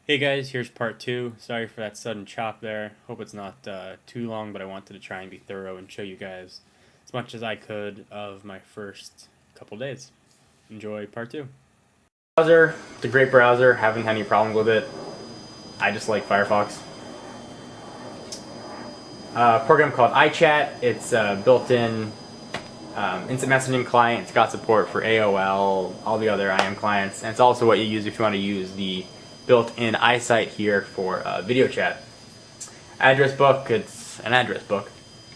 Hey guys, here's part two. Sorry for that sudden chop there. Hope it's not too long, but I wanted to try and be thorough and show you guys as much as I could of my first couple days. Enjoy part two. Browser, it's a great browser. Haven't had any problems with it. I just like Firefox. A program called iChat. It's a built-in instant messaging client. It's got support for AOL, all the other IM clients, and it's also what you use if you want to use the built-in iSight here for video chat. Address book, it's an address book.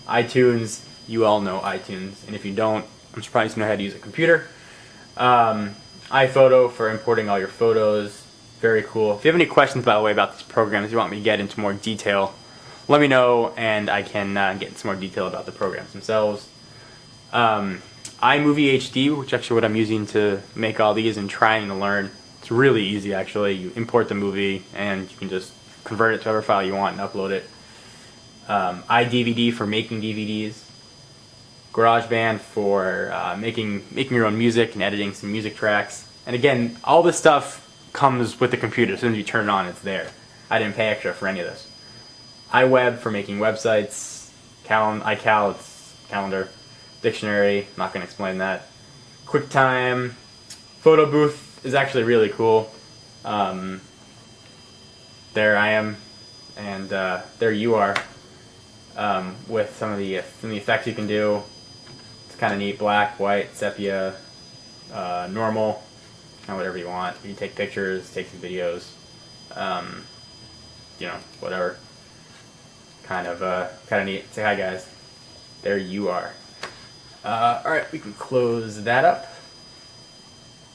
iTunes, you all know iTunes, and if you don't, I'm surprised you know how to use a computer. iPhoto for importing all your photos, very cool. If you have any questions, by the way, about these programs, you want me to get into more detail, let me know, and I can get into some more detail about the programs themselves. iMovie HD, which is actually what I'm using to make all these and trying to learn. It's really easy, actually. You import the movie and you can just convert it to whatever file you want and upload it. iDVD for making DVDs. GarageBand for making your own music and editing some music tracks. And again, all this stuff comes with the computer. As soon as you turn it on, it's there. I didn't pay extra for any of this. iWeb for making websites. iCal, it's calendar. Dictionary, not going to explain that. QuickTime. Photo Booth is actually really cool. There I am, and there you are, with some of the effects you can do. It's kind of neat. Black, white, sepia, normal, kind of whatever you want. You can take pictures, take some videos, whatever. Kind of neat. Say hi, guys. There you are. Alright, we can close that up.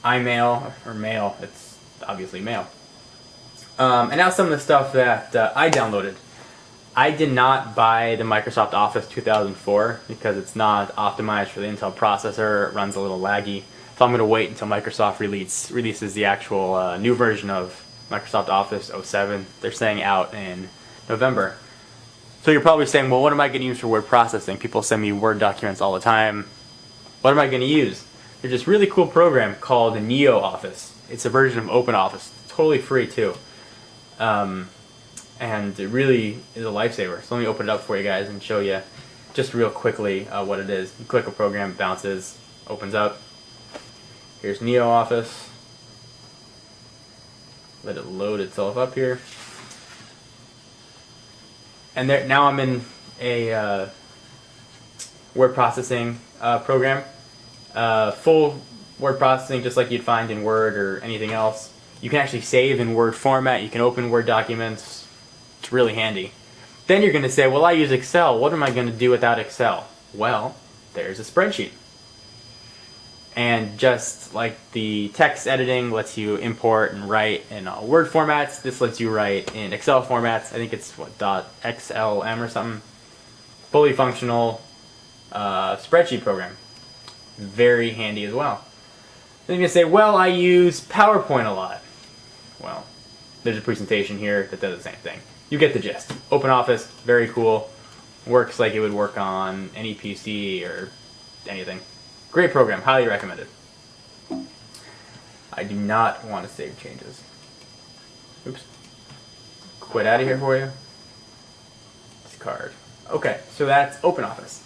iMail, or mail, it's obviously mail. And now some of the stuff that I downloaded. I did not buy the Microsoft Office 2004 because it's not optimized for the Intel processor. It runs a little laggy. So I'm going to wait until Microsoft releases the actual new version of Microsoft Office 07. They're saying out in November. So you're probably saying, well, what am I going to use for word processing? People send me Word documents all the time. What am I going to use? There's this really cool program called Neo Office. It's a version of OpenOffice. It's totally free too. And it really is a lifesaver. So let me open it up for you guys and show you just real quickly what it is. You click a program, it bounces, opens up. Here's Neo Office. Let it load itself up here. And there, now I'm in a word processing program. Full word processing, just like you'd find in Word or anything else. You can actually save in Word format. You can open Word documents. It's really handy. Then you're going to say, well, I use Excel. What am I going to do without Excel? Well, there's a spreadsheet. And just like the text editing lets you import and write in Word formats, this lets you write in Excel formats. I think it's what, .xlm or something. Fully functional spreadsheet program. Very handy as well. Then you're going to say, well, I use PowerPoint a lot. Well, there's a presentation here that does the same thing. You get the gist. OpenOffice, very cool. Works like it would work on any PC or anything. Great program, highly recommended. I do not want to save changes. Oops. Quit out of here for you. Discard. Okay, so that's OpenOffice.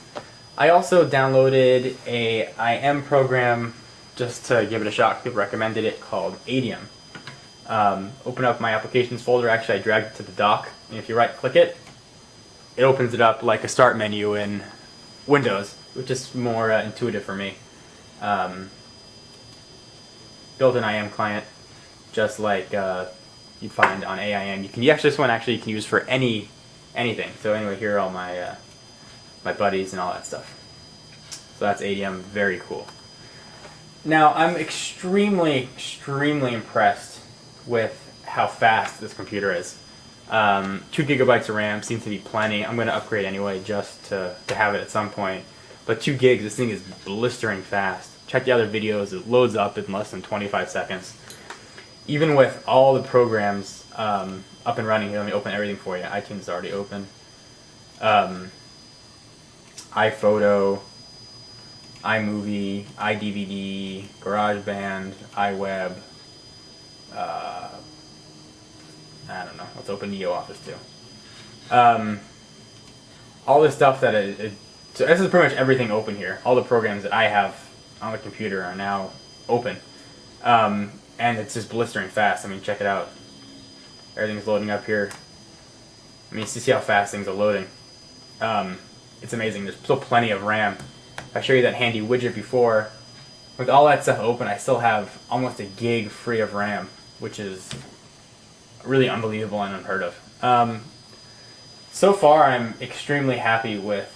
I also downloaded a IM program just to give it a shot. People recommended it, called Adium. Open up my applications folder. Actually, I dragged it to the dock. And if you right-click it, it opens it up like a start menu in Windows, which is more intuitive for me. Built-in IM client, just like you'd find on AIM. This one you can use for anything. So anyway, here are all my my buddies and all that stuff. So that's Adium, very cool. Now I'm extremely impressed with how fast this computer is. 2 gigabytes of RAM seems to be plenty. I'm going to upgrade anyway just to have it at some point. But 2 gigs, this thing is blistering fast. Check the other videos, it loads up in less than 25 seconds. Even with all the programs up and running here, let me open everything for you. iTunes is already open. iPhoto, iMovie, iDVD, GarageBand, iWeb, I don't know. Let's open Neo Office too. All this stuff that so this is pretty much everything open here. All the programs that I have on the computer are now open. And it's just blistering fast. I mean, check it out. Everything's loading up here. I mean, you see how fast things are loading. It's amazing. There's still plenty of RAM. I showed you that handy widget before. With all that stuff open, I still have almost a gig free of RAM, which is really unbelievable and unheard of. So far, I'm extremely happy with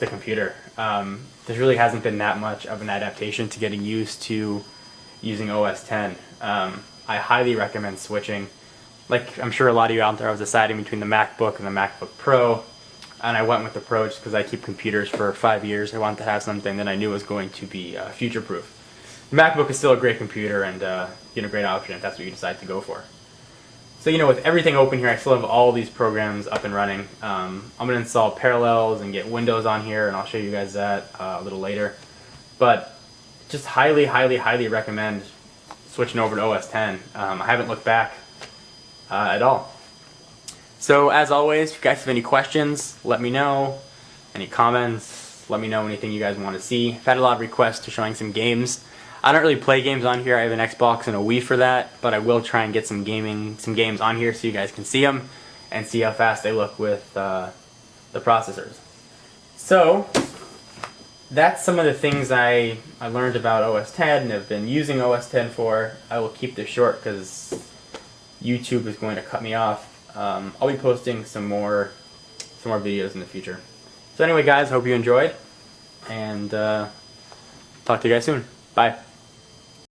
the computer. There really hasn't been that much of an adaptation to getting used to using OS X. I highly recommend switching. Like, I'm sure a lot of you out there, I was deciding between the MacBook and the MacBook Pro, and I went with the Pro just because I keep computers for 5 years. I wanted to have something that I knew was going to be future-proof. The MacBook is still a great computer and a great option if that's what you decide to go for. So, with everything open here, I still have all these programs up and running. I'm going to install Parallels and get Windows on here, and I'll show you guys that a little later. But just highly, highly, highly recommend switching over to OS X. I haven't looked back at all. So, as always, if you guys have any questions, let me know. Any comments, let me know anything you guys want to see. I've had a lot of requests to showing some games. I don't really play games on here. I have an Xbox and a Wii for that, but I will try and get some games on here so you guys can see them and see how fast they look with the processors. So that's some of the things I learned about OS X and have been using OS X for. I will keep this short because YouTube is going to cut me off. I'll be posting some more videos in the future. So anyway, guys, hope you enjoyed, and talk to you guys soon. Bye.